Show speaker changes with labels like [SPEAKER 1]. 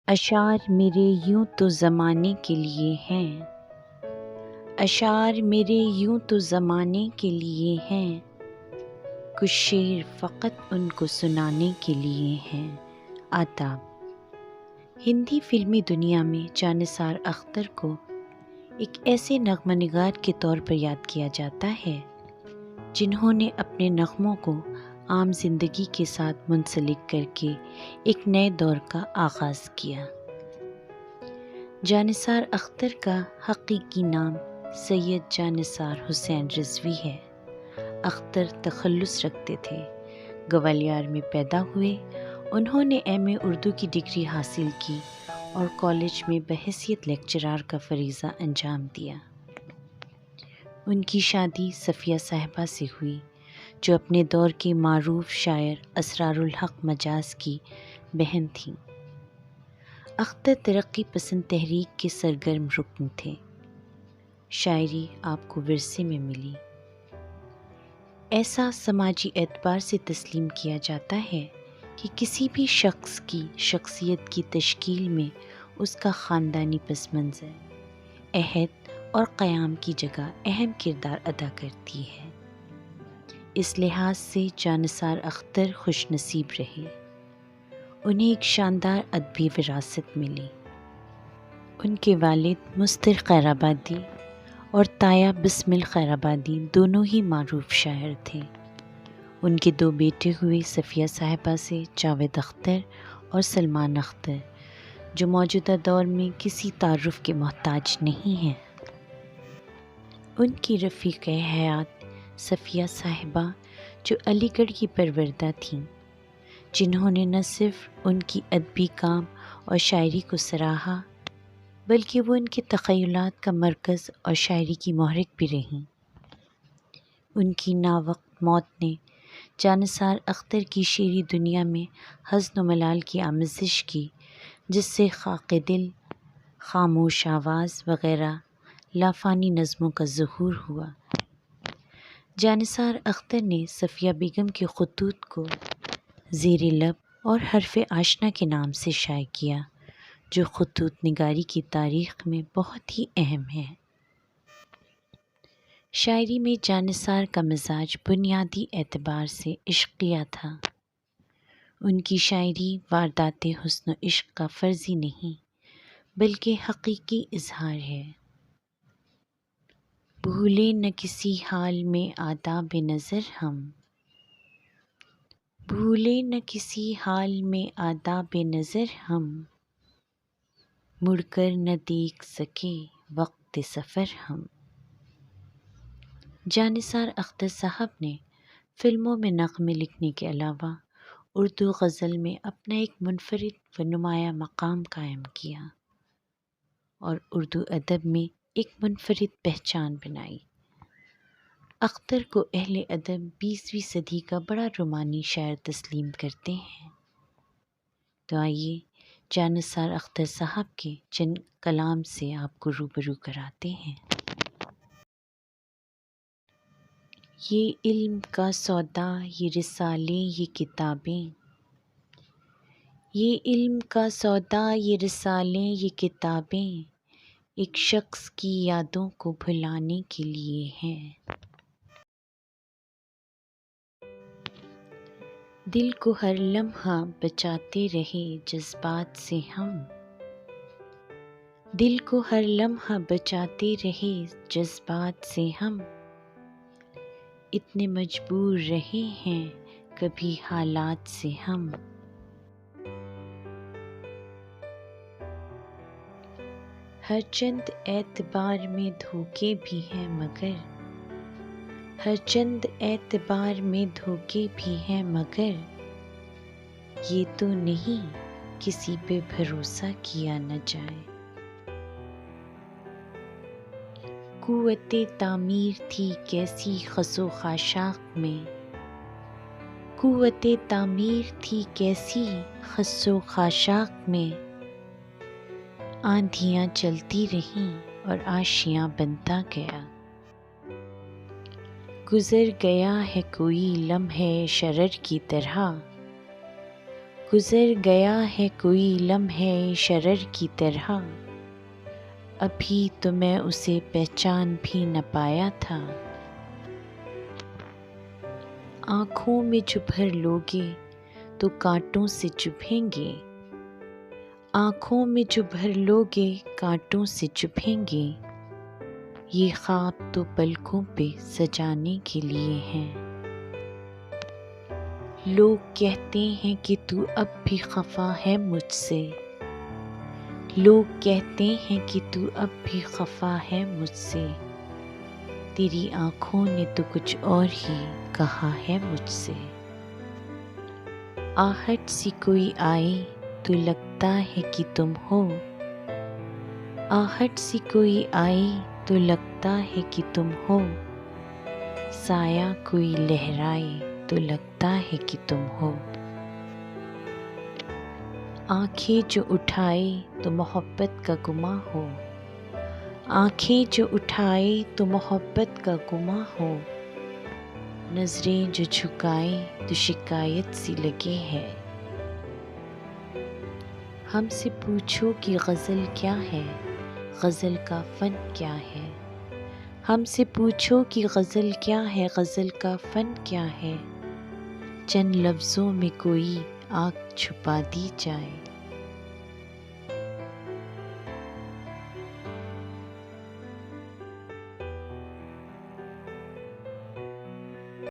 [SPEAKER 1] اشعار میرے یوں تو زمانے کے لیے ہیں، اشعار میرے یوں تو زمانے کے لیے ہیں، کچھ شعر فقط ان کو سنانے کے لیے ہیں۔ آداب۔ ہندی فلمی دنیا میں جانثار اختر کو ایک ایسے نغمہ نگار کے طور پر یاد کیا جاتا ہے جنہوں نے اپنے نغموں کو عام زندگی کے ساتھ منسلک کر کے ایک نئے دور کا آغاز کیا۔ جانثار اختر کا حقیقی نام سید جانثار حسین رضوی ہے۔ اختر تخلص رکھتے تھے، گوالیار میں پیدا ہوئے۔ انہوں نے ایم اے اردو کی ڈگری حاصل کی اور کالج میں بحیثیت لیکچرار کا فریضہ انجام دیا۔ ان کی شادی صفیہ صاحبہ سے ہوئی، جو اپنے دور کے معروف شاعر اسرار الحق مجاز کی بہن تھیں۔ اختر ترقی پسند تحریک کے سرگرم رکن تھے۔ شاعری آپ کو ورثے میں ملی۔ ایسا سماجی اعتبار سے تسلیم کیا جاتا ہے کہ کسی بھی شخص کی شخصیت کی تشکیل میں اس کا خاندانی پس منظر، عہد اور قیام کی جگہ اہم کردار ادا کرتی ہے۔ اس لحاظ سے جانثار اختر خوش نصیب رہے۔ انہیں ایک شاندار ادبی وراثت ملی۔ ان کے والد مستر خیرآبادی اور تایا بسمل خیرآبادی دونوں ہی معروف شاعر تھے۔ ان کے دو بیٹے ہوئے صفیہ صاحبہ سے جاوید اختر اور سلمان اختر، جو موجودہ دور میں کسی تعارف کے محتاج نہیں ہیں۔ ان کی رفیق حیات صفیہ صاحبہ جو علی گڑھ کی پروردہ تھیں، جنہوں نے نہ صرف ان کی ادبی کام اور شاعری کو سراہا بلکہ وہ ان کے تخیلات کا مرکز اور شاعری کی محرک بھی رہیں۔ ان کی ناوقت موت نے جانثار اختر کی شعری دنیا میں حزن و ملال کی آمیزش کی، جس سے خاک دل، خاموش آواز وغیرہ لافانی نظموں کا ظہور ہوا۔ جانثار اختر نے صفیہ بیگم کے خطوط کو زیر لب اور حرف آشنا کے نام سے شائع کیا، جو خطوط نگاری کی تاریخ میں بہت ہی اہم ہے۔ شاعری میں جانثار کا مزاج بنیادی اعتبار سے عشقیہ تھا۔ ان کی شاعری واردات حسن و عشق کا فرضی نہیں بلکہ حقیقی اظہار ہے۔ بھولے نہ کسی حال میں آداب نظر ہم، بھولے نہ کسی حال میں آداب نظر ہم، مڑ کر نہ دیکھ سکے وقت سفر ہم۔ جانثار اختر صاحب نے فلموں میں نغمے لکھنے کے علاوہ اردو غزل میں اپنا ایک منفرد و نمایاں مقام قائم کیا اور اردو ادب میں ایک منفرد پہچان بنائی۔ اختر کو اہل ادب 20ویں صدی کا بڑا رومانی شاعر تسلیم کرتے ہیں۔ تو آئیے جانثار اختر صاحب کے چند کلام سے آپ کو روبرو کراتے ہیں۔ یہ علم کا سودا، یہ رسالے، یہ کتابیں، یہ علم کا سودا، یہ رسالے، یہ کتابیں، ایک شخص کی یادوں کو بھلانے کے لیے ہیں۔ دل کو ہر لمحہ بچاتے رہے جذبات سے ہم، دل کو ہر لمحہ بچاتے رہے جذبات سے ہم، اتنے مجبور رہے ہیں کبھی حالات سے ہم۔ ہر چند اعتبار میں دھوکے بھی ہیں مگر، ہر چند اعتبار میں دھوکے بھی ہیں مگر، یہ تو نہیں کسی پہ بھروسہ کیا نہ جائے۔ قوت تعمیر تھی کیسی خس و خاشاک میں، قوت تعمیر تھی کیسی خس و خاشاک میں، آندھیاں چلتی رہیں اور آشیاں بنتا گیا۔ گزر گیا ہے کوئی لمحہ شرر کی طرح، گزر گیا ہے کوئی لمحے شرر کی طرح، ابھی تو میں اسے پہچان بھی نہ پایا تھا۔ آنکھوں میں جو بھر لوگے تو کانٹوں سے چبھیں گے، آنکھوں میں جو بھر لوگے کانٹوں سے چبھیں گے، یہ خواب تو پلکوں پہ سجانے کے لیے ہیں۔ لوگ کہتے ہیں کہ تو اب بھی خفا ہے مجھ سے، لوگ کہتے ہیں کہ تو اب بھی خفا ہے مجھ سے، تیری آنکھوں نے تو کچھ اور ہی کہا ہے مجھ سے۔ آہٹ سی کوئی آئی تو لگتا ہے کہ تم ہو، آہٹ سی کوئی آئی تو لگتا ہے کہ تم ہو، سایہ کوئی لہرائے تو لگتا ہے کہ تم ہو۔ آنکھیں جو اٹھائے تو محبت کا گماں ہو، آنکھیں جو اٹھائے تو محبت کا گماں ہو، نظریں جو جھکائے تو شکایت سی لگے ہے۔ ہم سے پوچھو کہ غزل کیا ہے، غزل کا فن کیا ہے، ہم سے پوچھو کہ غزل کیا ہے، غزل کا فن کیا ہے، چند لفظوں میں کوئی آگ چھپا دی جائے۔